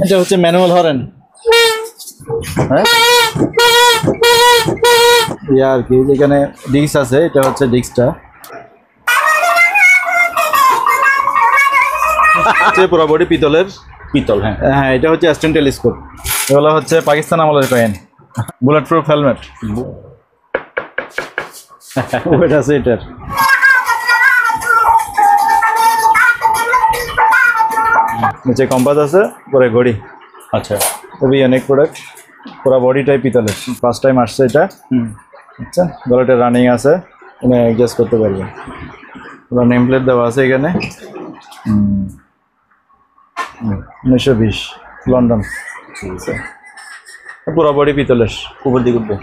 এটা হচ্ছে manual horn, হ্যাঁ আর কি, এখানে ডিস্ক আছে, এটা হচ্ছে ডিস্কটা পুরো বডি পিতলের, পিতল। হ্যাঁ হ্যাঁ, এটা হচ্ছে অ্যাস্টন টেলিস্কোপ। এগুলো হচ্ছে পাকিস্তান আমলের coin, bullet proof helmet. Weight আছে এটার। নিচে কম্পাস আছে, পরে ঘড়ি। আচ্ছা, খুবই অনেক প্রোডাক্ট, পুরো বডিটাই পিতলের। ফার্স্ট টাইম আসছে এটা। আচ্ছা, গলাটা রানিং আছে, এখানে অ্যাডজাস্ট করতে পারবেন। পুরো নেম প্লেট দেওয়া আছে এখানে। 1920 লন্ডন। ঠিক আছে, পুরো বডি পিতলের। উপর দিকে উঠবে।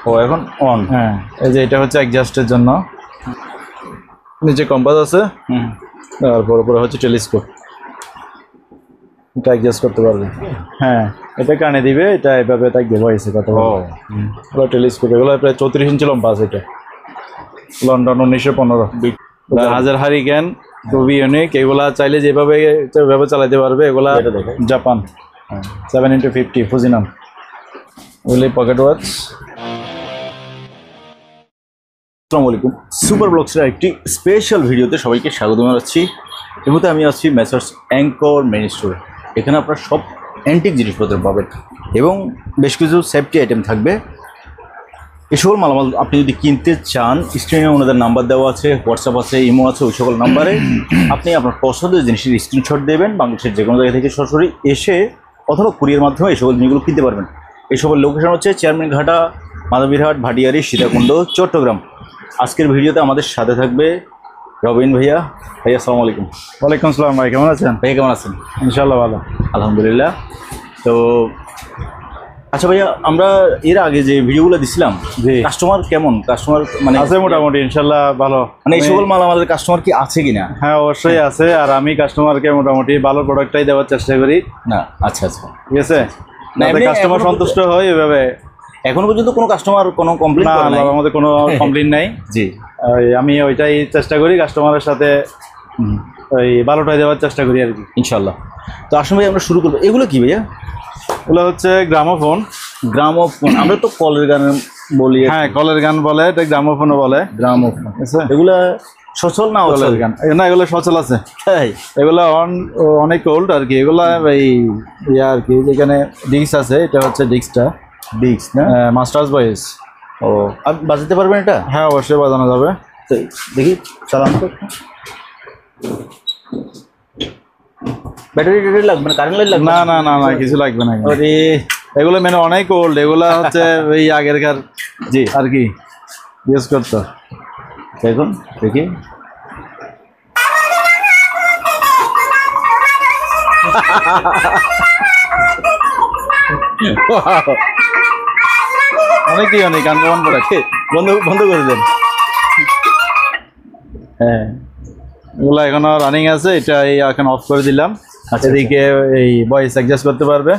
ও এখন অন। হ্যাঁ, এই যে এটা হচ্ছে অ্যাডজাস্টের জন্য। নিচে কম্পাস আছে, তারপর উপরে হচ্ছে টেলিস্কোপ, এটা অ্যাডজাস্ট করতে পারবে। হ্যাঁ, এটা কানে দিবে, এটা এভাবে থাকবে ভয়েসে কথা বলবে। পুরো টেলিস্কোপ। এগুলো প্রায় 34 ইঞ্চি লম্বা আছে। এটা লন্ডন 1915। হাজার হারিকেন, খুবই ইউনিক। এগুলা চাইলে যেভাবে চালাতে পারবে। এগুলা জাপান 7x50 ফুজিনাম। ওগুলি পকেট ওয়াচ। আসসালামু আলাইকুম, সুপার ব্লগসের একটি স্পেশাল ভিডিওতে সবাইকে স্বাগত জানাচ্ছি। এই মুহূর্তে আমি আছি মেসার্স অ্যাঙ্কর মেইন স্টোরে। এখানে আপনারা সব অ্যান্টিক জিনিসপত্র পাবেন এবং বেশ কিছু সেফটি আইটেম থাকবে। এই সকল মালামাল আপনি যদি কিনতে চান, স্ক্রিনে ওনাদের নাম্বার দেওয়া আছে, হোয়াটসঅ্যাপ আছে, ইমো আছে। ওই সকল নাম্বারে আপনি আপনার পছন্দের জিনিসের স্ক্রিনশট দেবেন। বাংলাদেশের যে কোনো জায়গা থেকে সরাসরি এসে অথবা কুরিয়ার মাধ্যমে এই সকল জিনিসগুলো কিনতে পারবেন। এই সকল লোকেশন হচ্ছে চেয়ারম্যানঘাটা, মাধবীরহাট, ভাটিয়ারি, সীতাকুণ্ড, চট্টগ্রাম। আজকের ভিডিওতে আমাদের সাথে থাকবে রবিন ভাইয়া। ভাইয়া আসসালামু আলাইকুম। ওয়ালাইকুম আসসালাম। ভাই কেমন আছেন? ভাইয়া কেমন আছেন? ইনশাআল্লাহ ভালো, আলহামদুলিল্লাহ। তো আচ্ছা ভাইয়া, আমরা এর আগে যে ভিডিওগুলো দিছিলাম, যে কাস্টমার কেমন, কাস্টমার মানে আছে মোটামুটি ইনশাআল্lah ভালো। মানে এই সকল মাল আমাদের কাস্টমার কি আছে কিনা? হ্যাঁ, অবশ্যই আছে। আর আমি কাস্টমারকে মোটামুটি ভালো প্রোডাক্টটাই দেওয়ার চেষ্টা করি। না আচ্ছা আচ্ছা, ঠিক আছে। না কাস্টমার সন্তুষ্ট হয় এভাবে। এখনো পর্যন্ত কোনো কাস্টমার কোনো কমপ্লেইন করে না? আমাদের কোনো কমপ্লেইন নাই। জি, আমি ওইটাই চেষ্টা করি কাস্টমারের সাথে ওই ভালোটাই দেওয়ার চেষ্টা করি আর কি, ইনশাআল্লাহ। তো আসলে ভাই আমরা শুরু করবো। এগুলো কি ভাইয়া? এগুলো হচ্ছে গ্রামোফোন। গ্রামোফোন আমরা তো কলের গান বলি। হ্যাঁ, কলের গান বলে, এটা গ্রামোফোনও বলে। গ্রামোফোন এগুলা সচল না? কলের গান না, এগুলো সচল আছে। হ্যাঁ, এগুলো অনেক ওল্ড আর কি। এগুলা এই আর কি, যেখানে ডিস্ক আছে, এটা হচ্ছে ডিস্কটা। ডিস্ক না, মাস্টার্স ভয়েস। ও, আপনি বাজাতে পারবেন এটা? হ্যাঁ, অবশ্যই বাজানো যাবে। দেখি চালান তো। ব্যাটারি ট্যাটারি লাগবে না? কারেন্ট লাইট লাগবে? না না না না, কিছু লাগবে না। আরে এগুলো মানে অনেক ওল্ড। এগুলো হচ্ছে এই আগেরকার জি আর কি ইউজ করতো। দেখুন দেখি। অনেকই অনেক গান বন্ধ করে বন্ধ করে দেন। হ্যাঁ, এগুলো এখনো রানিং আছে। এটা এই এখন অফ করে দিলাম। এদিকে এই ভয়েস অ্যাডজাস্ট করতে পারবে।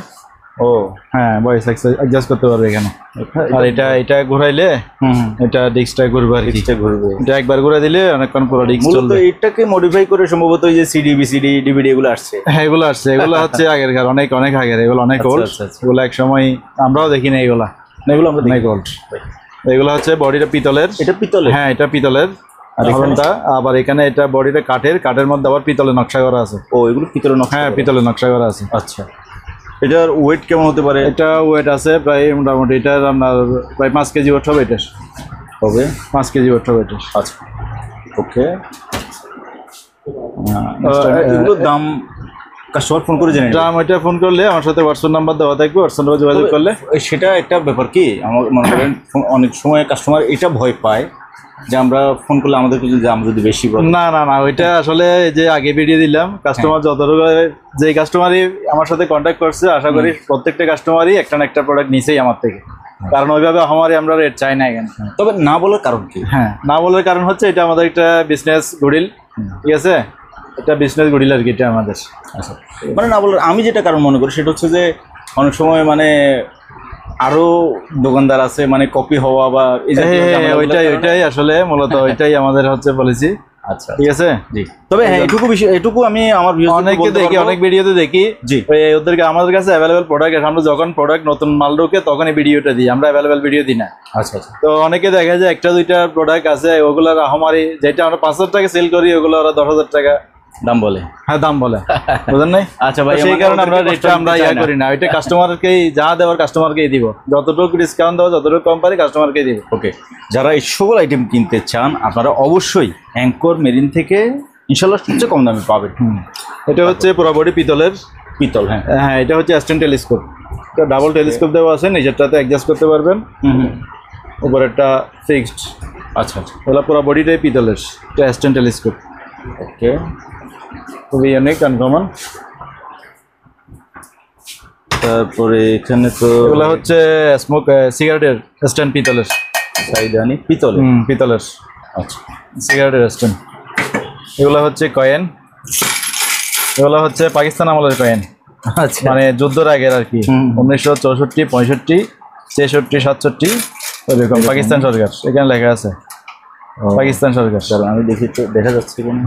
ও হ্যাঁ, ভয়েস অ্যাডজাস্ট করতে পারবে এখানে। আর এটা ঘুরাইলে এটা ডিস্কটা ঘুরবে আর কি। ঘুরবে, এটা একবার ঘুরে দিলে অনেকক্ষণ পুরো ডিস্ক চলবে। এটাকে মডিফাই করে সম্ভবত ওই যে সিডি, বিসিডি, ডিভিডি এগুলো আসছে। হ্যাঁ, এগুলো আসছে। এগুলো হচ্ছে আগেরকার, অনেক অনেক আগের। এগুলো অনেক ওল্ড। এগুলো এক সময় আমরাও দেখি না এগুলা। এগুলো আমরা অনেক ওল্ড। এগুলো হচ্ছে বডিটা পিতলের। এটা পিতলের? হ্যাঁ, এটা পিতলের। হরনটা আবার এখানে এটা বডিটা কাঠের মধ্যে আবার পিতলের নকশা করা আছে। ও, এগুলো পিতলের নকশা? হ্যাঁ, পিতলের নকশা করা আছে। আচ্ছা, এটার ওয়েট কেমন হতে পারে? এটা ওয়েট আছে প্রায় মোটামুটি এটার আপনার প্রায় 5 কেজি ওয়েট হবে। এটার হবে 5 কেজি ওয়েট হবে এটার। আচ্ছা, ওকে। এগুলোর দাম কাস্টমার ফোন করে জানেন? দাম এটা ফোন করলে আমার সাথে হোয়াটসঅ্যাপ নাম্বার দেওয়া থাকবে, হোয়াটসঅ্যাপ নাম্বারে যোগাযোগ করলে। সেটা একটা ব্যাপার কি, আমার মনে করেন অনেক সময় কাস্টমার এটা ভয় পায় যে আমরা ফোন করলে আমাদেরকে যদি বেশি বলে। না না না, ওইটা আসলে যে আগে ভিডিও দিলাম, কাস্টমার যতটুকু যে কাস্টমারই আমার সাথে কন্ট্যাক্ট করছে, আশা করি প্রত্যেকটা কাস্টমারই একটা না একটা প্রোডাক্ট নিছেই আমার থেকে। কারণ ওইভাবে আমরা রেট চাই না এখানে। তবে না বলার কারণ কি? হ্যাঁ, না বলার কারণ হচ্ছে এটা আমাদের একটা বিজনেস গুডিল। ঠিক আছে, এটা বিজনেস গুডিল আর কি এটা আমাদের। আচ্ছা, মানে না বলার আমি যেটা কারণ মনে করি সেটা হচ্ছে যে অনেক সময় মানে আরো দোকানদার আছে, মানে কপি হওয়া বা ওইটাই আসলে মূলত ওইটাই আমাদের হচ্ছে পলিসি। আচ্ছা ঠিক আছে। জি, তবে হ্যাঁ এটুকু আমি আমার অনেকে দেখি, অনেক ভিডিওতে দেখি জি ওদেরকে আমাদের কাছে অ্যাভেলেবেল প্রোডাক্ট আছে, আমরা যখন প্রোডাক্ট নতুন মাল ঢোকে তখন এই ভিডিওটা দিই, আমরা অ্যাভেলেবেল ভিডিও দিই না। আচ্ছা আচ্ছা, তো অনেকে দেখা যায় একটা দুইটা প্রোডাক্ট আছে ওগুলোর আহামারি, যেটা আমরা 5,000 টাকা সেল করি ওগুলো ওরা 10,000 টাকা দাম বলে। হ্যাঁ দাম বলে, বুঝলেন নাই? আচ্ছা ভাই, সেই কারণে আমরা রেটটা আমরা ইয়া করি না, ওইটা কাস্টমারকেই যা দেওয়ার কাস্টমারকেই দিব, যতটুকু ডিসকাউন্ট দেওয়া যতটুকু কম পারি কাস্টমারকেই দিব। ওকে, যারা এই সকল আইটেম কিনতে চান আপনারা অবশ্যই অ্যাঙ্কর মেরিন থেকে ইনশাল্লাহ সবচেয়ে কম দামে পাবেন। এটা হচ্ছে পুরো বডি পিতলের। পিতল, হ্যাঁ হ্যাঁ, এটা হচ্ছে অ্যাস্টেন টেলিস্কোপ, এটা ডাবল টেলিস্কোপ দেওয়া আছে, নিচেরটাতে অ্যাডজাস্ট করতে পারবেন, উপরেরটা ফিক্সড। আচ্ছা আচ্ছা, ওগুলো পুরো বডিটাই পিতলের, এটা অ্যাস্টেন টেলিস্কোপ। ওকে, খুবই অনেক আনকমন। তারপরে এখানে তো এগুলো হচ্ছে স্মোক সিগারেটের স্ট্যান্ড পিতলের, সাইডানি পিতল, পিতলের আচ্ছা সিগারেটের স্ট্যান্ড। এগুলো হচ্ছে কয়েন, এগুলো হচ্ছে পাকিস্তান আমলের কয়েন, আচ্ছা, মানে যুদ্ধের আগের আর কি, 1964, 65, 66, 67 ওইরকম, পাকিস্তান সরকার, এখানে লেখা আছে পাকিস্তান সরকার। আমি দেখি তো, দেখা যাচ্ছে কিনা,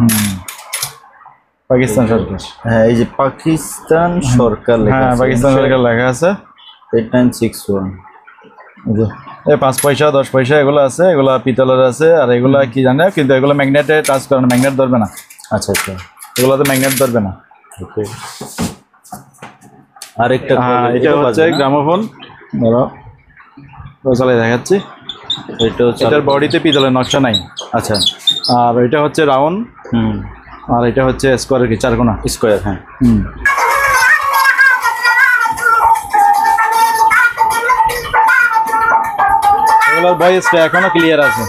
পাকিস্তান সরকার, হ্যাঁ এই যে পাকিস্তান সরকার লেখা হ্যাঁ আছে, পাকিস্তান সরকার লেখা আছে। 8961, এই 5 পয়সা 10 পয়সা এগুলো আছে, এগুলা পিতলের আছে, আর এগুলা কি জানে, কিন্তু এগুলো ম্যাগনেটে টাচ করে না, ম্যাগনেট ধরবে না। আচ্ছা আচ্ছা, এগুলো তো ম্যাগনেট ধরবে না। ওকে, আরেকটা হ্যাঁ, এটা হচ্ছে গ্রামোফোন, ধরো চালাই দেখাচ্ছি। এটা হচ্ছে, এটার বডিতে পিতলের নকশা নাই। আচ্ছা, আর এটা হচ্ছে রাউন্ড, আর এটা হচ্ছে স্কোয়ারের কি চারকোনা স্কোয়ার, হ্যাঁ এগুলোর ভয়েসটা এখনো ক্লিয়ার আছে,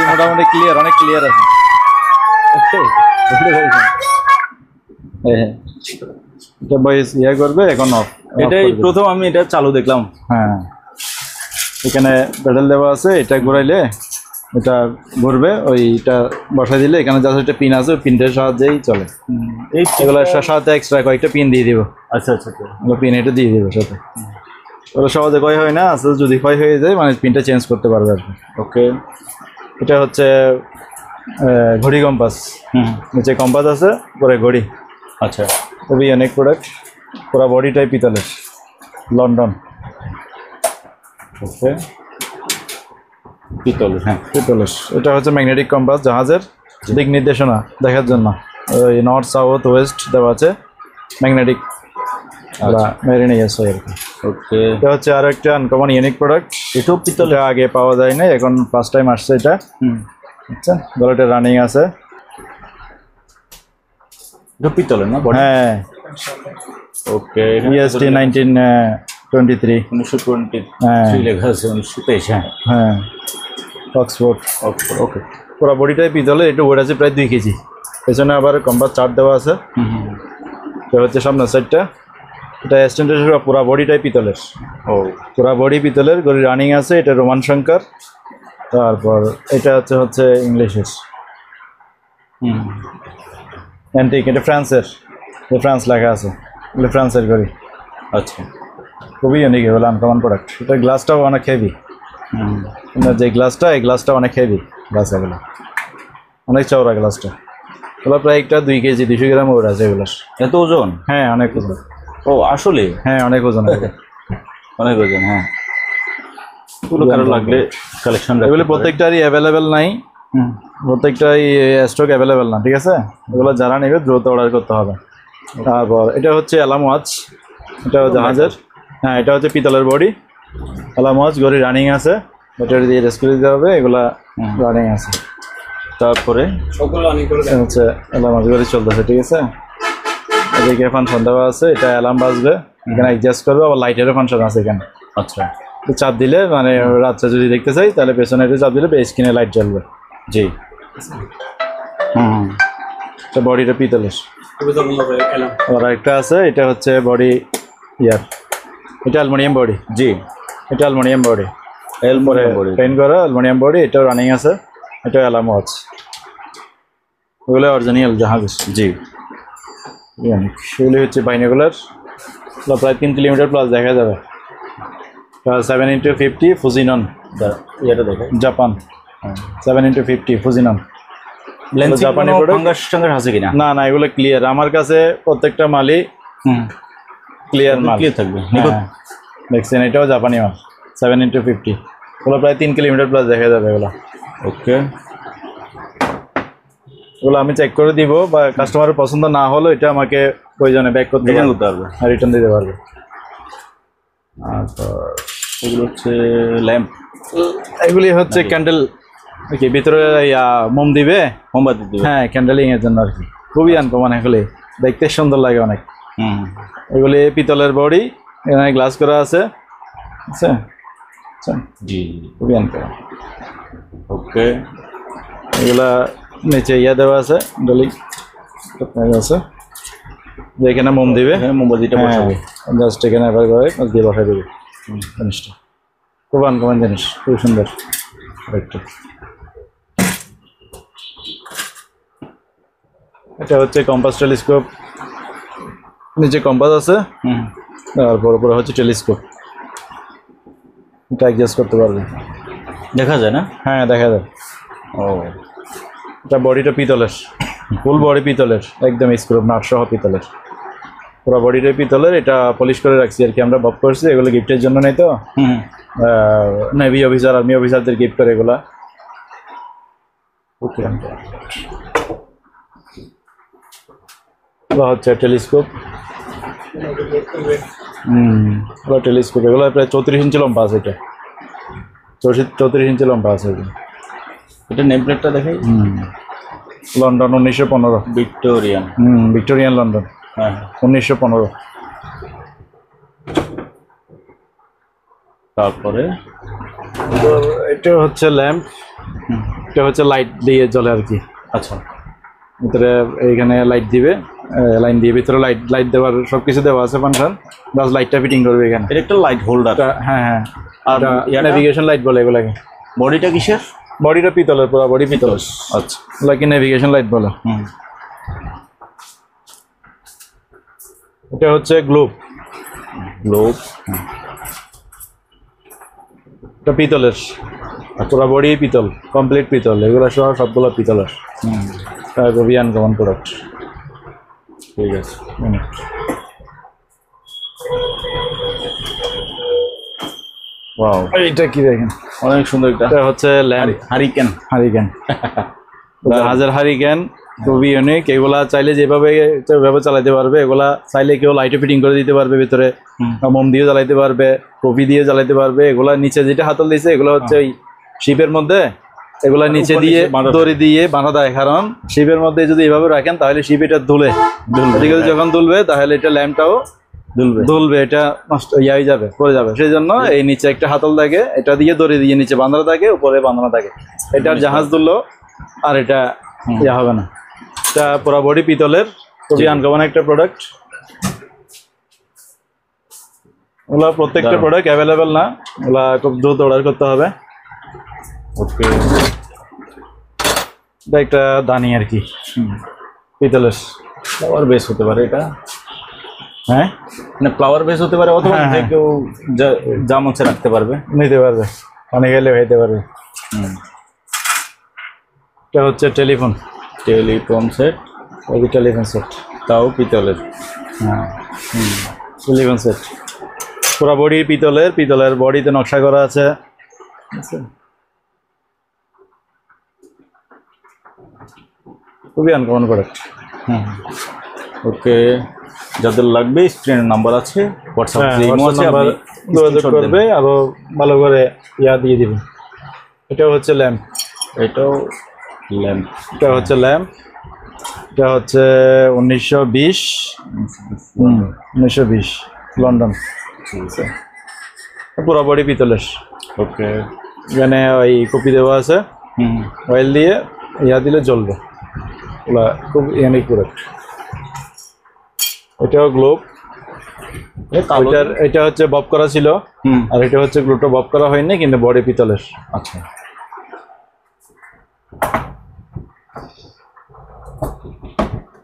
মোটামুটি ক্লিয়ার, অনেক ক্লিয়ার আছে। এটা ভয়েস ইয়ে করবে এখন অফ, এটাই প্রথম আমি এটা চালু দেখলাম। হ্যাঁ, এখানে প্যাডেল দেওয়া আছে, এটা ঘোরাইলে এটা ঘুরবে, ওইটা বসাই দিলে এখানে যা একটা পিন আছে, পিনটার সাহায্যেই চলে। এই এগুলোর সাথে এক্সট্রা কয়েকটা পিন দিয়ে দিব। আচ্ছা আচ্ছা, পিন এটা দিয়ে দিব সাথে, ওগুলো সহজে ক্ষয় হয় না, আসলে যদি ক্ষয় হয়ে যায় মানে পিনটা চেঞ্জ করতে পারবে আর কি। ওকে, এটা হচ্ছে ঘড়ি কম্পাস, নিচে কম্পাস আছে, পরে ঘড়ি। আচ্ছা, খুবই অনেক প্রোডাক্ট, পুরো বডিটাই পিতলের, লন্ডন। ওকে, পিতল, হ্যাঁ পিতলের। এটা হচ্ছে ম্যাগনেটিক কম্পাস, জাহাজের দিক নির্দেশনা দেখার জন্য, ওই নর্থ সাউথ ওয়েস্ট দেওয়া আছে, ম্যাগনেটিক মেরিনে গেছে আর কি। ওকে, এটা হচ্ছে আরো একটা আনকমন ইউনিক প্রোডাক্ট, এটাও পিতল, এটা আগে পাওয়া যায় না, এখন ফার্স্ট টাইম আসছে এটা। আচ্ছা, গলাটা রানিং আছে, এটা পিতলের না? হ্যাঁ, ওকে, EST 1923, 1923 লেখা আছে, 1923, হ্যাঁ হ্যাঁ, অক্সফোর্ড। ওকে, পুরো বডিটাই পিতলের, একটু ওয়েট আছে প্রায় 2 কেজি। পেছনে আবার কম্পাস চার্ট দেওয়া আছে। এটা হচ্ছে সামনের সাইডটা, এটা স্ট্যান্ডার্ড, পুরো বডিটাই পিতলের। ও, পুরো বডি পিতলের, গড়ি রানিং আছে, এটা রোমান শঙ্কর। তারপর এটা হচ্ছে ইংলিশের অ্যান্টিক, এটা ফ্রান্সের, ফ্রান্স লেখা আছে, এগুলো ফ্রান্সের গড়ি। আচ্ছা, খুবই ইউনিক, এগুলো আনকমন প্রোডাক্ট। এটা গ্লাসটাও অনেক হেভি, যে গ্লাসটা, এই গ্লাসটা অনেক হেভি গ্লাস, এগুলো অনেক চওড়া গ্লাসটা। এগুলো প্রায় একটা 2 কেজি 200 গ্রাম ওর আছে এগুলোর। এত ওজন? হ্যাঁ, অনেক ওজন। ও আসলে, হ্যাঁ অনেক ওজন, অনেক ওজন, হ্যাঁ। এগুলো কারো লাগলে কালেকশন, এগুলো প্রত্যেকটারই অ্যাভেলেবেল নাই, প্রত্যেকটাই স্টক অ্যাভেলেবেল না, ঠিক আছে? এগুলো যারা নেবে দ্রুত অর্ডার করতে হবে। তারপর এটা হচ্ছে অ্যালার্ম ওয়াচ, এটা জাহাজের, হ্যাঁ এটা হচ্ছে পিতলের বডি, অ্যালার্ম ওয়াচ, ঘড়ি রানিং আছে, ব্যাটারি দিয়ে রেস্ট দিতে হবে, এগুলা রানিং আছে। তারপরে হচ্ছে অ্যালার্ম ওয়াচ, ঘড়ি চলতেছে, ঠিক আছে? এদিকে ফাংশন দেওয়া আছে, এটা অ্যালার্ম বাজবে, এখানে অ্যাডজাস্ট করবে, আবার লাইটেরও ফাংশন আছে এখানে। আচ্ছা, চাপ দিলে মানে রাত্রে যদি দেখতে চাই তাহলে পেছনে একটু চাপ দিলে স্ক্রিনে লাইট জ্বলবে। জি, এটা বডিটা পিতলের। আর একটা আছে, এটা হচ্ছে বডি ইয়ার, এটা অ্যালুমিনিয়াম বডি। জি, এটা অ্যালুমিনিয়াম বডি, বডি, পেইন্ট করা অ্যালুমিনিয়াম বডি, এটাও রানিং আছে, এটা অ্যালার্ম ওয়াচ, ওগুলো অরিজিনাল জাহাজ। জি, সেগুলি হচ্ছে বাইনোকুলার, প্রায় 3 কিলোমিটার প্লাস দেখা যাবে। 7x50 ফুজিনন, এটা দেখে জাপান, 7x50 ফুজিনন, লেন্সে জাপানি কোনো প্রোডাক্ট। ফাঙ্গাস টাঙ্গাস আছে কিনা? না না, এগুলো ক্লিয়ার। আমার কাছে প্রত্যেকটা মালই ক্লিয়ার মাল। ক্লিয়ার থাকবে, নিখুঁত। হ্যাঁ, দেখছেন এটাও জাপানি মাল 7x50, এগুলো প্রায় 3 কিলোমিটার প্লাস দেখা যাবে এগুলো। ওকে, এগুলো আমি চেক করে দিব, বা কাস্টমারের পছন্দ না হলো এটা আমাকে প্রয়োজনে ব্যাক করতে রিটার্ন পারবে, করতে পারবে। রিটার্ন দিতে পারবে। এগুলো হচ্ছে ল্যাম্প, এগুলি হচ্ছে ক্যান্ডেল, কি ভিতরে মোম দিবে, মোমবাতি দিবে। হ্যাঁ ক্যান্ডেলিং এর জন্য আর কি। খুবই আনকমন, এগুলি দেখতে সুন্দর লাগে অনেক। হুম, এগুলি পিতলের বডি, এখানে গ্লাস করা আছে, আচ্ছা আচ্ছা, জি, খুবই আনকমন। ওকে। এগুলা নিচে দেওয়া আছে, ডলি আছে, যে এখানে মোম দিবে, এখানে মোমবাতিটা বসাবে। জাস্ট এখানে এবার করে পাশ দিয়ে বসাই দেবে জিনিসটা। খুব আনকমন জিনিস, খুব সুন্দর একটু। এটা হচ্ছে কম্পাস টেলিস্কোপ, নিচে কম্পাস আছে, হুম, তারপর উপরে হচ্ছে টেলিস্কোপ, এটা অ্যাডজাস্ট করতে পারবে। দেখা যায় না? হ্যাঁ দেখা যায়। ও, এটা বডিটা পিতলের, ফুল বডি পিতলের, একদম স্ক্রু নাট সহ পিতলের, পুরো বডিটা পিতলের। এটা পলিশ করে রাখছি আর কি, আমরা বব করছি, এগুলো গিফটের জন্য নেই তো, হুম, নেভি অফিসার আর্মি অফিসারদের গিফট করে এগুলা। ওকে। এগুলো হচ্ছে টেলিস্কোপ, এগুলো টেলিস্কোপ, এগুলো প্রায় 34 ইঞ্চি লম্বা আছে, এটা 34 ইঞ্চি লম্বা আছে। এটা নেম প্লেটটা দেখাই। London 1915, Victorian. ভিক্টোরিয়ান লন্ডন হ্যাঁ, 1915। তারপরে এটা হচ্ছে ল্যাম্প, এটা হচ্ছে লাইট দিয়ে জ্বলে আর কি। আচ্ছা, ভিতরে এইখানে লাইট দিবে, লাইন দিয়ে ভিতরে লাইট লাইট দেওয়ার সব কিছু দেওয়া আছে ফাংশন, প্লাস লাইটটা ফিটিং করবে এখানে। এটা একটা লাইট হোল্ডার। হ্যাঁ হ্যাঁ, আর নেভিগেশন লাইট বলে এগুলাকে। বডিটা কিসের? বডিটা পিতলের, পুরো বডি পিতল, আচ্ছা, এগুলাকে নেভিগেশন লাইট বলে। হুম, এটা হচ্ছে গ্লোব, গ্লোব। এটা পিতলের, পুরো বডি পিতল, কমপ্লিট পিতল, এগুলো সহ সবগুলো পিতলের। খুবই আনকমন প্রোডাক্ট। ঠিক আছে। ওয়াও, এইটা কি দেখেন, অনেক সুন্দর একটা এটা হচ্ছে ল্যাম্প, হারিকেন। হারিকেন, জাহাজের হারিকেন, খুবই ইউনিক। এগুলা চাইলে যেভাবে চালাতে পারবে, এগুলা চাইলে কেউ লাইটে ফিটিং করে দিতে পারবে, ভিতরে মোম দিয়ে জ্বালাইতে পারবে, কপি দিয়ে জ্বালাইতে পারবে। এগুলা নিচে যেটা হাতল দিয়েছে, এগুলো হচ্ছে ওই শিপের মধ্যে, এগুলা নিচে দিয়ে দড়ি দিয়ে বাঁধা দেয়, কারণ শিপের মধ্যে যদি এভাবে রাখেন তাহলে শিপ এটা দুলবে, যখন দুলবে তাহলে এটা ল্যাম্পটাও দুলবে, এটা নষ্ট হয়ে যাবে, পড়ে যাবে। সেই জন্য এই নিচে একটা হাতল থাকে, এটা দিয়ে দড়ি দিয়ে নিচে বাঁধানো থাকে, উপরে বাঁধানো থাকে। এটার জাহাজ দুললো আর এটা ইয়া হবে না। এটা পুরো বডি পিতলের, খুবই আনকমন একটা প্রোডাক্ট। ওগুলো প্রত্যেকটা প্রোডাক্ট অ্যাভেলেবেল না, ওগুলা খুব দ্রুত অর্ডার করতে হবে। ওকে, এটা একটা দানি আর কি, পিতলের। ফ্লাওয়ার বেস হতে পারে এটা, হ্যাঁ মানে ফ্লাওয়ার বেস হতে পারে, অথবা হ্যাঁ, যে কেউ জামাংসে রাখতে পারবে, নিতে পারবে, অনেক গেলে হইতে পারবে। এটা হচ্ছে টেলিফোন, টেলিফোন সেট, ওই টেলিফোন সেট, তাও পিতলের। হ্যাঁ টেলিফোন সেট, পুরো বডি পিতলের, পিতলের বডিতে নকশা করা আছে। খুবই আনকমন প্রোডাক্ট। ওকে, যাদের লাগবে স্ক্রিনের নাম্বার আছে, হোয়াটসঅ্যাপ ইমো আছে, আপনি যোগাযোগ screenshot করবে, দেন। আরো ভালো করে ইয়া দিয়ে দিবেন। এটা হচ্ছে ল্যাম্প, এটাও ল্যাম্প। এটা হচ্ছে ল্যাম্প, এটা হচ্ছে 1920, 1920 লন্ডন, পুরো বডি পিতলের। ওকে, এখানে ওই কপি দেওয়া আছে, অয়েল দিয়ে ইয়া দিলে জ্বলবে, ওগুলা খুব ইউনিক প্রোডাক্ট। এটাও গ্লোব, এটা হচ্ছে বব করা ছিল, আর এটা হচ্ছে গ্লোবটা বব করা হয়নি, কিন্তু বডি পিতলের। আচ্ছা,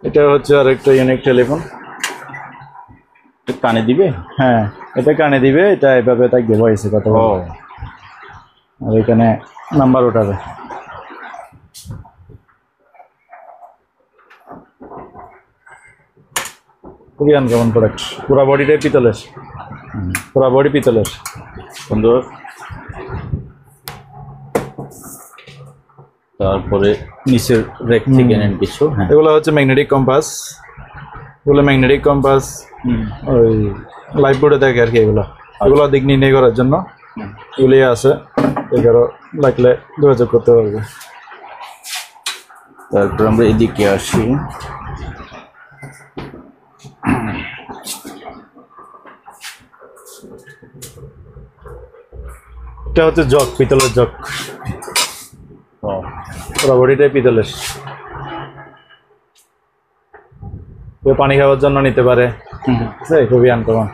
এটা হচ্ছে আর একটা ইউনিক টেলিফোন, কানে দিবে। হ্যাঁ এটা কানে দিবে, এটা এভাবে থাকবে ভয়েসে কথা বলবে, আর এখানে নাম্বার ওঠাবে। খুবই আনকমন প্রোডাক্ট। পুরা বডিটাই পিতলের, পুরা বডি পিতলের। সুন্দর। তারপরে নিচের রেক থেকে নেন কিছু। হ্যাঁ, এগুলো হচ্ছে ম্যাগনেটিক কম্পাস, এগুলো ম্যাগনেটিক কম্পাস ওই লাইফ বোর্ডে থাকে আর কি। এগুলো দিক নির্ণয় করার জন্য এগুলি আছে, এগারো লাগলে যোগাযোগ করতে পারবে। তারপর আমরা এদিকে আসি। এটা হচ্ছে জগ, পিতলের জগ, পুরো বডিটাই পিতলের। কেউ পানি খাওয়ার জন্য নিতে পারে, খুবই আনকমন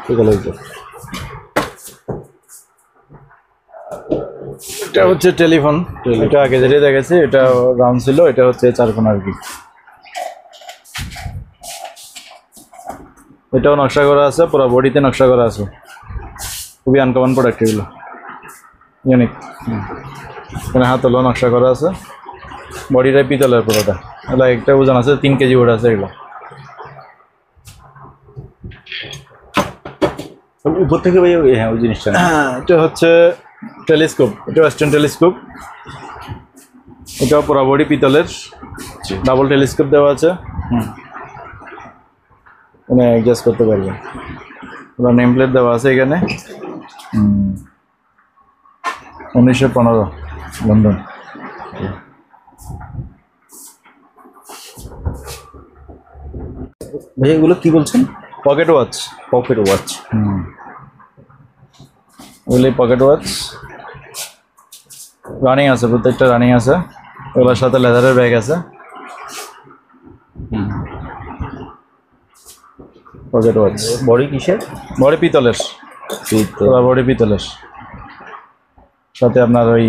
পিতলের জগ। এটা হচ্ছে টেলিফোন, এটা আগে যেটা দেখেছি এটা রাউন্ড ছিল, এটা হচ্ছে চারকোনা আর কি। এটাও নকশা করা আছে, পুরো বডিতে নকশা করা আছে। খুবই আনকমন প্রোডাক্ট এগুলো, ইউনিক। এখানে হাতলও নকশা করা আছে, বডিটাই পিতলের পুরোটা। এগুলো একটা ওজন আছে 3 কেজি ওটা আছে এগুলো। উপর থেকে ভাই হ্যাঁ ওই জিনিসটা। এটা হচ্ছে টেলিস্কোপ, এটা ওয়েস্টার্ন টেলিস্কোপ। এটাও পুরো বডি পিতলের, ডাবল টেলিস্কোপ দেওয়া আছে। এখানে অ্যাডজাস্ট করতে পারবে, পুরো নেম প্লেট দেওয়া আছে এখানে। 1915 লন্ডন। ভাই এগুলো কি বলছেন? Pocket watch, pocket watch. ওগুলি পকেট ওয়াচ রানিং আছে, প্রত্যেকটা রানিং আছে। ওগুলোর সাথে লেদারের ব্যাগ আছে। পকেট ওয়াচ বডি কিসের? বডি পিতলের, পুরো বডি পিতলের। সাথে আপনার ওই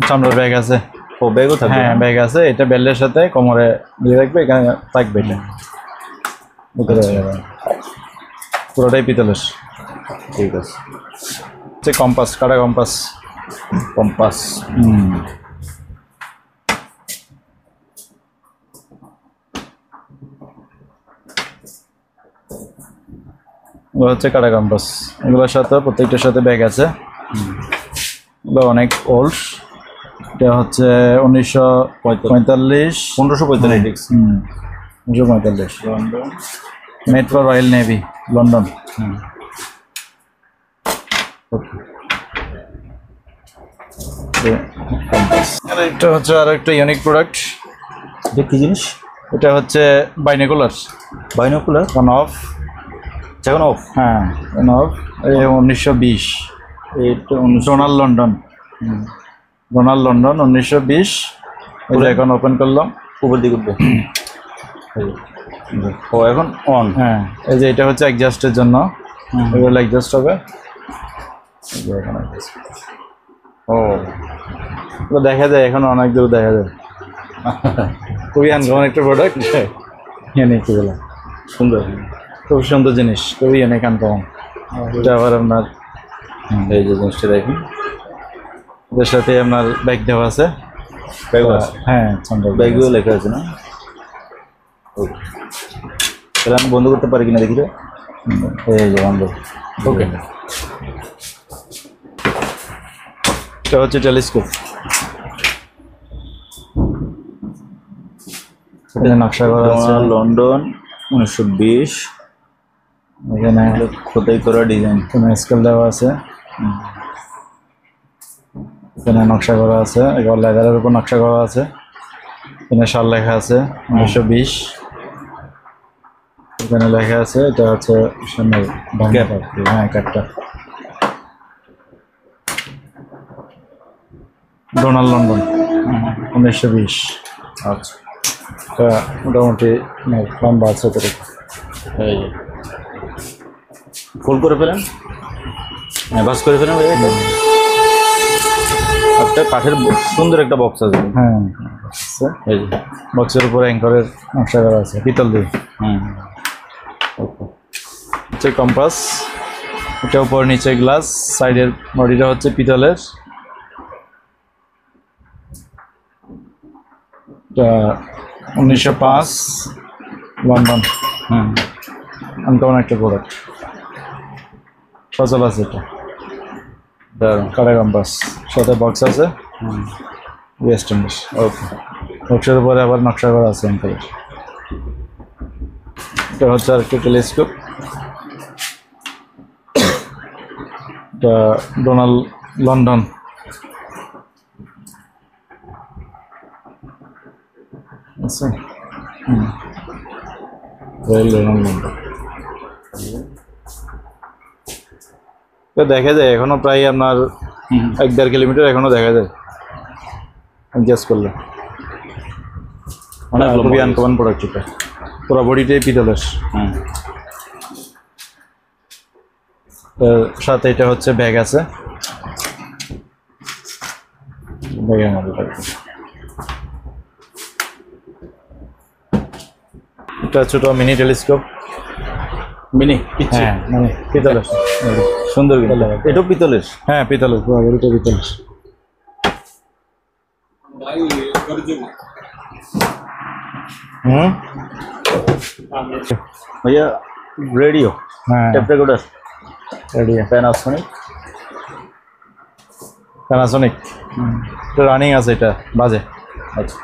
চামড়ার ব্যাগ আছে। ও ব্যাগও থাকবে? হ্যাঁ ব্যাগ আছে, এটা বেল্টের সাথে কোমরে দিয়ে রাখবে, এখানে থাকবে এটা ভিতরে। পুরোটাই পিতলের। ঠিক আছে। হচ্ছে কম্পাস, কাটা কম্পাস। কম্পাস। এগুলো হচ্ছে কাটা কম্পাস। এগুলোর সাথে প্রত্যেকটার সাথে ব্যাগ আছে। এগুলো অনেক ওল্ড। এটা হচ্ছে 1945, 1545। 1945 London. Made for royal navy, London. এটা হচ্ছে আর একটা ইউনিক প্রোডাক্ট। এটা কি জিনিস? এটা হচ্ছে বাইনোকুলার। বাইনোকুলার? অন অফ, এখন অফ। হ্যাঁ অন অফ। 1920, এটা ডোনাল্ড লন্ডন, ডোনাল্ড লন্ডন 1920। এটা এখন ওপেন করলাম, উপর দিকে উঠবে। ও এখন অন। হ্যাঁ এই যে এটা হচ্ছে অ্যাডজাস্টের জন্য, এগুলো অ্যাডজাস্ট হবে। ও এগুলো দেখা যায়, এখন অনেক দূর দেখা যায়। খুবই আনকমন একটা প্রোডাক্ট, ইউনিক। এগুলো সুন্দর, খুব সুন্দর জিনিস, খুবই ইউনিক আনকমন। এটা আবার আপনার এই যে জিনিসটা দেখুন, এদের সাথে আপনার ব্যাগ দেওয়া আছে। ব্যাগও আছে? হ্যাঁ ব্যাগেও লেখা আছে না? ওকে, তাহলে আমি বন্ধ করতে পারি কিনা দেখি তো। এই যে বন্ধ। ওকে। এটা হচ্ছে টেলিস্কোপ, এটা নকশা করা আছে। লন্ডন 1920। এখানে খোদাই করা ডিজাইন, স্কেল দেওয়া আছে। এখানে নকশা করা আছে, এবার লেদারের উপর নকশা করা আছে। এখানে সাল লেখা আছে 1920। এখানে লেখা আছে, এটা হচ্ছে সামনের ক্যাপ। হ্যাঁ ক্যাপটা ডোনাল্ড লন্ডন 1920। আচ্ছা, এটা মোটামুটি লম্বা আছে। এই যে ফোল্ড করে ফেলেন, হ্যাঁ ভাস করে ফেলেন। একটা কাঠের সুন্দর একটা বক্স আছে। হ্যাঁ এই যে বক্সের উপরে অ্যাঙ্করের নকশা করা আছে পিতল দিয়ে। ওকে। হচ্ছে কম্পাস, এটা উপর নিচে গ্লাস, সাইডের বডিটা হচ্ছে পিতলের। এটা 1905 লন্ডন হুম আনকমন একটা প্রোডাক্ট, সচল আছে এটা। দারুণ। কাটা কম্পাস সাথে বক্স আছে, ওয়েস্ট ইন্ডিজ। ওকে। বক্সের উপরে আবার নকশা করা আছে অঙ্কের। এটা হচ্ছে আর একটা টেলিস্কোপ, এটা ডোনাল্ড লন্ডন। আচ্ছা, দেখা যায় এখনো প্রায় আপনার 1-1.5 কিলোমিটার এখনো দেখা যায় গ্যাস করলে। অনেক লম্বা খুবই হয়েছে। আনকমন প্রোডাক্ট এটা, পুরো বডিটাই পিতলের। হুম এর সাথে এটা হচ্ছে ব্যাগ আছে, ব্যাগের মধ্যে থাকবে। এটা ছোট মিনি টেলিস্কোপ, মিনি পিচ্ছি। হ্যাঁ মানে পিতলের, সুন্দর কিন্তু এটাও পিতলের। হ্যাঁ পিতলের, পুরো বডিটা পিতলের। হুম, ভাইয়া রেডিও, হ্যাঁ tape recorder, radio, Panasonic. Panasonic. এটা রানিং আছে, এটা বাজে, আচ্ছা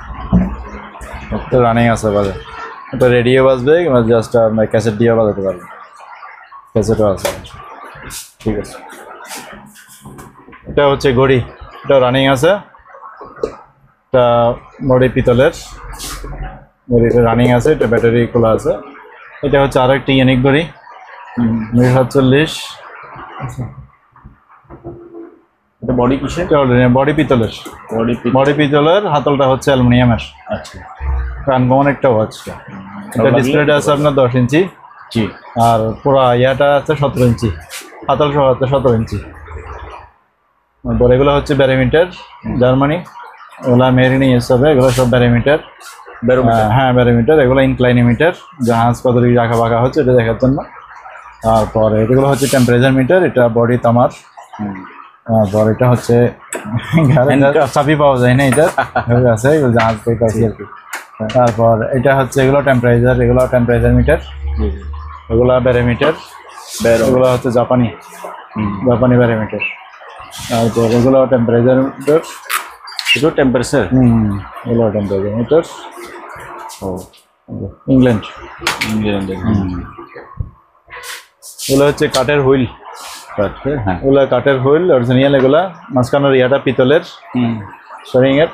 এটা রানিং আছে বাজে। এটা রেডিও বাজবে কিংবা জাস্ট আপনার ক্যাসেট দিয়ে বাজাতে পারবে, ক্যাসেটও আছে। ঠিক আছে। এটা হচ্ছে ঘড়ি, এটা রানিং আছে, এটা বডি পিতলের, ঘড়িটা রানিং আছে, এটা ব্যাটারি খোলা আছে। এটা হচ্ছে আরো একটি ইউনিক ঘড়ি, 47। এটা বডি কিসের? বডি পিতলের, বডি বডি পিতলের, হাতলটা হচ্ছে অ্যালুমিনিয়ামের। আচ্ছা আনকমন একটা ওয়াচ। এটা ডিসপ্লেটা আছে আপনার 10 ইঞ্চি, জি। আর পুরো ইয়াটা আছে 17 ইঞ্চি, হাতল সহ আছে 17 ইঞ্চি। তারপর এগুলো হচ্ছে ব্যারোমিটার, জার্মানি, এগুলো মেরিন ইউজ হবে, এগুলো সব ব্যারোমিটার। হ্যাঁ ব্যারোমিটার, এগুলো ইনক্লাইনোমিটার, জাহাজ কত ডিগ্রি রাখা বাঁকা হচ্ছে এটা দেখার জন্য। তারপরে এগুলো হচ্ছে টেম্পারেচার মিটার, এটা বডি তামার। তারপর এটা হচ্ছে চাবি পাওয়া যায় না, এটা আছে জাহাজ পেতে আছে আর কি। তারপর এটা হচ্ছে এগুলো টেম্পারেচার, এগুলো টেম্পারেচার মিটার, এগুলো ব্যারোমিটার, এগুলো হচ্ছে জাপানি ব্যারোমিটার। তারপর এগুলো টেম্পারেচার মিটার, এটা টেম্পারেচার। এগুলো টেম্পারেচার মিটার। ও ইংল্যান্ড। ইংল্যান্ডের। এগুলো হচ্ছে কাঠের হুইল, হ্যাঁ। এগুলো কাঠের হুইল অরিজিনাল, এগুলা মাঝখানের ইয়াটা পিতলের শরিংয়ের,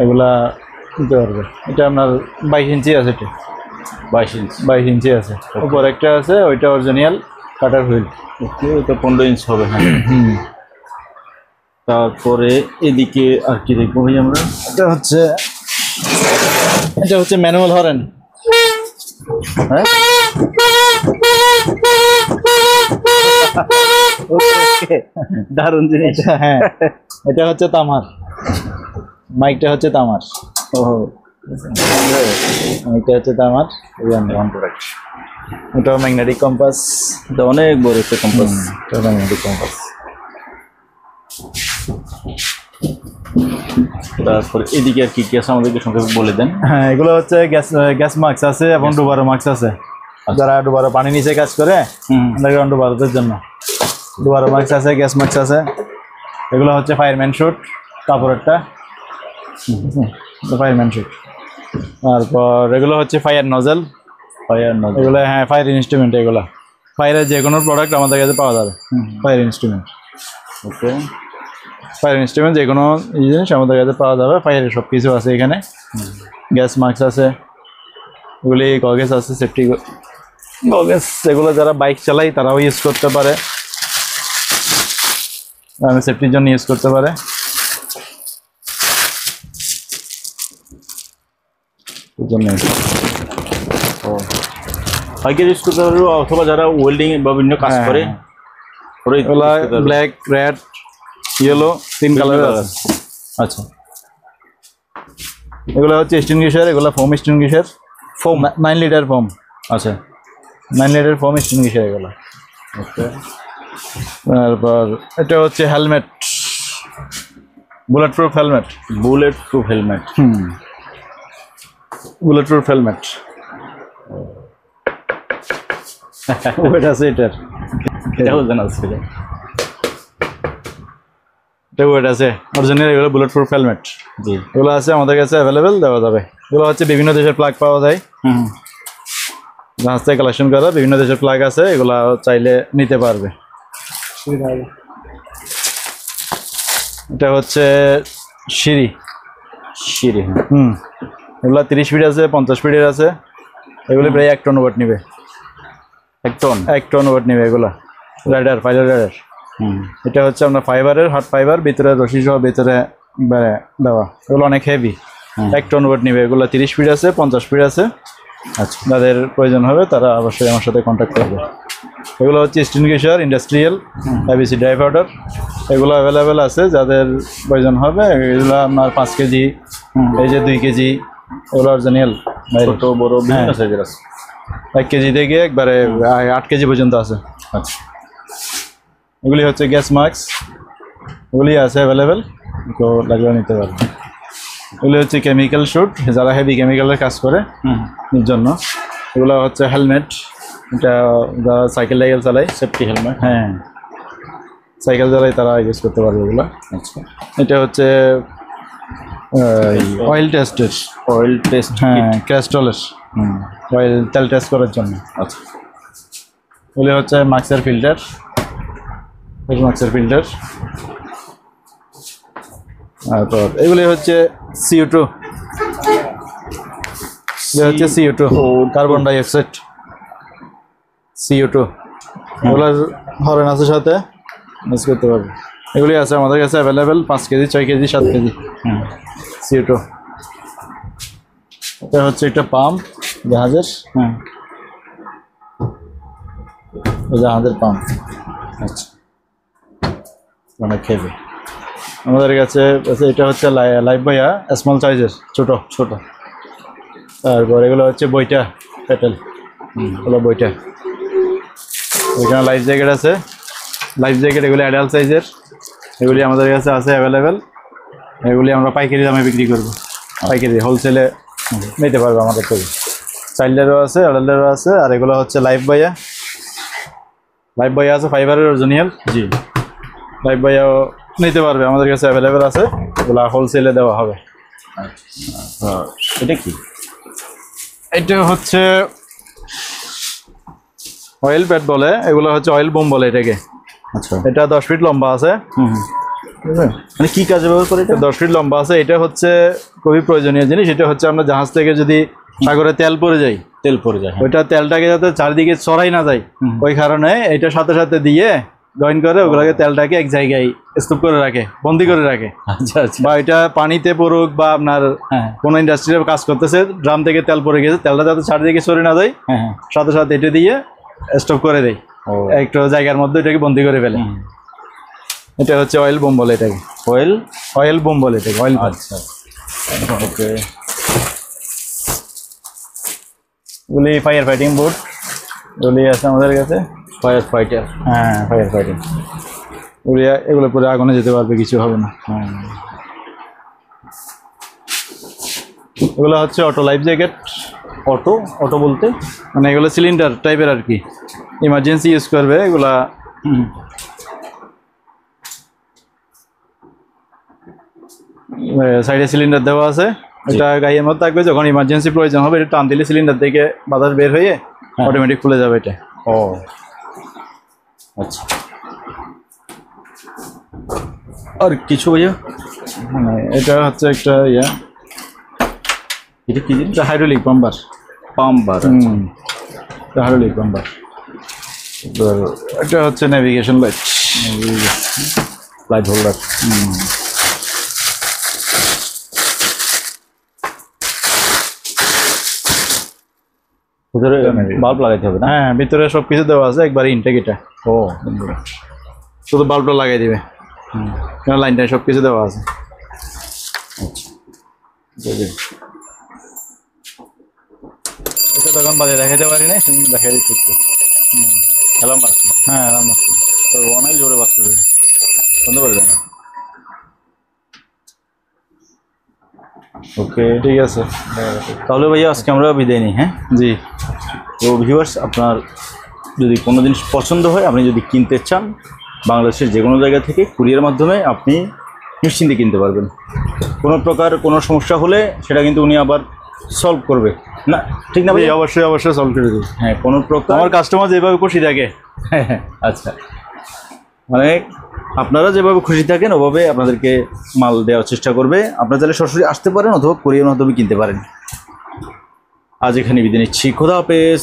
এগুলা নিতে পারবে। এটা আপনার 22 ইঞ্চি আছে, এটা 22 ইঞ্চ। 22 ইঞ্চি আছে। উপর একটা আছে, ওইটা অরিজিনাল কাঠের হুইল। ওকে, ওটা 15 ইঞ্চ হবে। হ্যাঁ। তারপরে এদিকে আর কি দেখবো ভাই আমরা? এটা হচ্ছে ম্যানুয়াল হরেন। হ্যাঁ দারুণ জিনিস। হ্যাঁ এটা হচ্ছে তামার, মাইকটা হচ্ছে তামার। মাইকটা হচ্ছে তামার। ওটাও ম্যাগনেটিক কম্পাস, এটা অনেক বড় একটা কম্পাস। এটা ম্যাগনেটিক কম্পাস। তারপরে এদিকে আর কি কি আছে আমাদেরকে সংক্ষেপে বলে দেন। হ্যাঁ এগুলো হচ্ছে গ্যাস মাস্ক আছে এবং ডুবারো মাস্ক আছে, যারা ডুবারো পানি নিচে কাজ করে আন্ডারগ্রাউন্ড ডুবারোদের জন্য ডুবারো মাস্ক আছে, গ্যাস মাস্ক আছে। এগুলো হচ্ছে ফায়ারম্যান শুট, কাপড়েরটা ফায়ারম্যান শুট। তারপর এগুলো হচ্ছে ফায়ার নজেল, এগুলো হ্যাঁ ফায়ার ইনস্ট্রুমেন্ট, এগুলো ফায়ারের যে কোনো প্রোডাক্ট আমাদের কাছে পাওয়া যাবে। ফায়ার ইনস্ট্রুমেন্ট, ওকে, ফায়ার ইনস্ট্রুমেন্ট যে কোনো জিনিস আমাদের কাছে পাওয়া যাবে। ফায়ারের সব কিছু আছে এখানে। গ্যাস মাস্ক আছে, এগুলি গগেস আছে, সেফটি গগেস, এগুলো যারা বাইক চালায় তারাও ইউজ করতে পারে, সেফটির জন্য ইউজ করতে পারে। বাইকের ইউজ করতে পারবো অথবা যারা ওয়েল্ডিং বা বিভিন্ন কাজ করে ওরা এগুলা ব্ল্যাক, রেড, ইয়েলো 3 কালারের আছে। আচ্ছা, এগুলো হচ্ছে এক্সটিংগুইশার, এগুলো foam extinguisher, foam 9 litre foam. আচ্ছা 9 লিটার ফোম এক্সটিংগুইশার এগুলো। ওকে, তারপর এটা হচ্ছে helmet, bullet proof helmet. Bullet proof helmet. Bullet proof helmet. Weight আছে এটার, এটা ওজন আছে। এটা ওয়েট আছে অরিজিনাল, এগুলো বুলেট প্রুফ হেলমেট। জি। এগুলো আছে আমাদের কাছে অ্যাভেলেবেল, দেওয়া যাবে। এগুলো হচ্ছে বিভিন্ন দেশের প্লাগ পাওয়া যায়, জাহাজ থেকে কালেকশন করা বিভিন্ন দেশের প্লাগ আছে, এগুলো চাইলে নিতে পারবে। এটা হচ্ছে সিঁড়ি। সিঁড়ি, হ্যাঁ। এগুলো 30 ফিট আছে, 50 ফিটের আছে। এগুলো প্রায় 1 টন ওয়েট নেবে। 1 টন ওয়েট নেবে এগুলো। রাইডার, ফাইলার রাইডার। এটা হচ্ছে আপনার ফাইবারের, হার্ড ফাইবার, ভিতরে রশি সহ ভিতরে দেওয়া। এগুলো অনেক হেভি, 1 টন ওয়েট নেবে। এগুলো 30 ফিট আছে, 50 ফিট আছে। আচ্ছা, যাদের প্রয়োজন হবে তারা অবশ্যই আমার সাথে কন্ট্যাক্ট করবে। এগুলো হচ্ছে স্টিনগেশার, ইন্ডাস্ট্রিয়াল, এবিসি ড্রাই পাউডার। এগুলো অ্যাভেলেবেল আছে, যাদের প্রয়োজন হবে। এগুলো আপনার 5 কেজি, এই যে 2 কেজি, এগুলো অরিজিনাল। ছোট বড় বিভিন্ন সাইজের আছে। 1 কেজি থেকে একবারে 8 কেজি পর্যন্ত আছে। আচ্ছা, এগুলি হচ্ছে গ্যাস মাস্ক, এগুলি আছে অ্যাভেলেবেল, তো লাগলে নিতে পারবে। এগুলি হচ্ছে কেমিক্যাল শ্যুট, যারা হেভি কেমিক্যালের কাজ করে এর জন্য। এগুলো হচ্ছে হেলমেট, এটা যারা সাইকেল চালায়, সেফটি হেলমেট। হ্যাঁ, সাইকেল চালায় তারা ইউজ করতে পারবে এগুলো। আচ্ছা, এটা হচ্ছে অয়েল টেস্টের, অয়েল টেস্ট, হ্যাঁ, ক্যাস্ট্রলের অয়েল, তেল টেস্ট করার জন্য। আচ্ছা, এগুলি হচ্ছে মাক্সের ফিল্টার, মাক্সের ফিল্টার। তারপর এগুলি হচ্ছে CO2, হচ্ছে CO2, কার্বন ডাইঅক্সাইড, CO2। এগুলোর হরেন আছে সাথে, ইউজ করতে পারবে। এগুলি আছে আমাদের কাছে available, 5 KG, 6 KG, 7 KG CO2। এটা হচ্ছে একটা পাম্প জাহাজের, জাহাজের পাম্প। আচ্ছা, অনেক হেভি। আমাদের কাছে এটা হচ্ছে লাইফ বয়া, স্মল সাইজের, ছোট। তারপর এগুলো হচ্ছে বইটা, প্যাটেল, এগুলো বইটা। এখানে লাইফ জ্যাকেট আছে, লাইফ জ্যাকেট, এগুলি অ্যাডাল্ট সাইজের। এগুলি আমাদের কাছে আছে অ্যাভেলেবেল। এগুলি আমরা পাইকারি দামে বিক্রি করব, পাইকারি হোলসেলে নিতে পারবে আমাদের থেকে। চাইল্ডেরও আছে, অ্যাডাল্টেরও আছে। আর এগুলো হচ্ছে লাইফ বয়া, লাইফ বয়া আছে ফাইবারের অরিজিনাল। জি। লাইফ বয়াও নিতে পারবে, আমাদের কাছে অ্যাভেলেবেল আছে, এগুলো হোলসেলে দেওয়া হবে। এটা কি? এটা হচ্ছে অয়েল প্যাড বলে, এগুলো হচ্ছে অয়েল বোম বলে এটাকে। আচ্ছা, এটা 10 ফিট লম্বা আছে। মানে কি কাজে ব্যবহার করে এটা? 10 ফিট লম্বা আছে। এটা হচ্ছে খুবই প্রয়োজনীয় জিনিস। এটা হচ্ছে আমরা জাহাজ থেকে যদি সাগরে তেল পড়ে যায়, ওইটা তেলটাকে যাতে চারদিকে ছড়াই না যায়, ওই কারণে এটা সাথে সাথে দিয়ে জয়েন করে ওগুলোকে, তেলটাকে এক জায়গায় স্তূপ করে রাখে, বন্দি করে রাখে। আচ্ছা, আচ্ছা। বা এটা পানিতে পড়ুক, বা আপনার কোনো ইন্ডাস্ট্রিতে কাজ করতেছে, ড্রাম থেকে তেল পড়ে গেছে, তেলটা যাতে চারদিকে ছড়ে না যায়, সাথে সাথে এটা দিয়ে স্টপ করে দেয় একটু জায়গার মধ্যে, এটাকে বন্দি করে ফেলে। এটা হচ্ছে অয়েল বোম বলে এটাকে, অয়েল বোম বলে এটাকে, অয়েল। আচ্ছা, ওকে। এগুলি ফায়ার ফাইটিং বোট, এগুলি আছে আমাদের কাছে। ফায়ার ফাইটার, হ্যাঁ, ফায়ার ফাইটিং। এগুলো পরে আগুনে যেতে পারবে, কিছু হবে না। এগুলো হচ্ছে অটো লাইফ জ্যাকেট। অটো বলতে মানে এগুলো সিলিন্ডার টাইপের আর কি, ইমার্জেন্সি ইউজ করবে এগুলা। সাইডে সিলিন্ডার দেওয়া আছে, এটা গাড়ির মধ্যে থাকবে, যখন ইমার্জেন্সি প্রয়োজন হবে এটা টান দিলে সিলিন্ডার থেকে বাতাস বের হয়ে অটোমেটিক খুলে যাবে এটা। ও আচ্ছা। আর কিছু ভাইয়া? মানে এটা হচ্ছে একটা এটা কি জিনিস? Hydraulic pumper. Hydraulic pumper. এটা হচ্ছে নেভিগেশন লাইট, লাইট হোল্ডার। ভিতরে বাল্ব লাগাইতে হবে না? হ্যাঁ, ভিতরে সবকিছু দেওয়া আছে, একবার ইনটেক এটা। শুধু বাল্বটা লাগাই দিবে, লাইনটা সবকিছু দেওয়া আছে। এটা তখন বাজে দেখাতে পারি না, সেজন্য দেখাই দিচ্ছি একটু। অ্যালার্ম বাজছে? হ্যাঁ, আরাম আছে, অনেক জোরে বাজছে, শুনতে পারবে না। ওকে, ঠিক আছে। তাহলে ভাইয়া আজকে আমরা বিদায় নিই। হ্যাঁ, জি। তো ভিউয়ার্স, আপনার যদি কোনো জিনিস পছন্দ হয়, আপনি যদি কিনতে চান, বাংলাদেশের যে কোনো জায়গা থেকে কুরিয়ার মাধ্যমে আপনি নিশ্চিন্তে কিনতে পারবেন। কোনো প্রকার কোনো সমস্যা হলে সেটা কিন্তু উনি আবার সলভ করবে না, ঠিক না ভাই? অবশ্যই অবশ্যই সলভ করে দিই। হ্যাঁ, কোনো প্রকার আমার কাস্টমার যেভাবে খুশি থাকে। হ্যাঁ, আচ্ছা, মানে আপনারা যেভাবে খুশি থাকেন ওভাবে আপনাদেরকে মাল দেওয়ার চেষ্টা করবে। আপনারা চাইলে সরাসরি আসতে পারেন অথবা কুরিয়ার মাধ্যমে কিনতে পারেন। আজ এখানে বিদায় নিচ্ছি, খোদা হাফেজ।